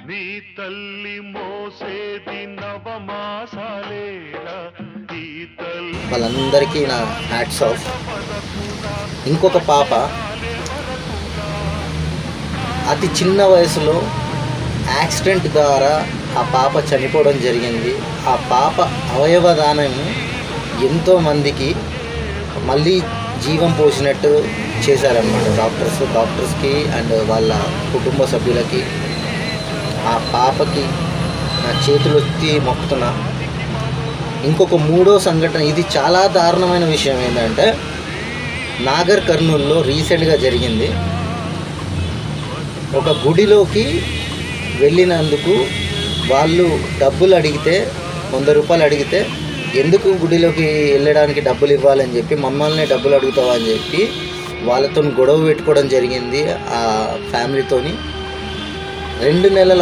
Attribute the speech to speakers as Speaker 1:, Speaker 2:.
Speaker 1: నీ తల్లి మోసేది నవమాసాలేలా ఈ తల్లి
Speaker 2: వాళ్ళందరికీ నా హ్యాట్స్ ఆఫ్. ఇంకొక పాప అతి చిన్న వయసులో యాక్సిడెంట్ ద్వారా ఆ పాప చనిపోవడం జరిగింది. ఆ పాప అవయవదానం ఎంతోమందికి మళ్ళీ జీవం పోసినట్టు చేశారనమాట డాక్టర్స్కి అండ్ వాళ్ళ కుటుంబ సభ్యులకి. ఆ పాపకి నా చేతులెత్తి మొక్కుతున్నా. ఇంకొక మూడో సంఘటన, ఇది చాలా దారుణమైన విషయం ఏంటంటే నాగర్ కర్నూల్లో రీసెంట్గా జరిగింది. ఒక గుడిలోకి వెళ్ళినందుకు వాళ్ళు డబ్బులు అడిగితే 100 రూపాయలు అడిగితే, ఎందుకు గుడిలోకి వెళ్ళడానికి డబ్బులు ఇవ్వాలని చెప్పి మమ్మల్ని డబ్బులు అడుగుతావా అని చెప్పి వాళ్ళతో గొడవ పెట్టుకోవడం జరిగింది. ఆ ఫ్యామిలీతోని 2 నెలల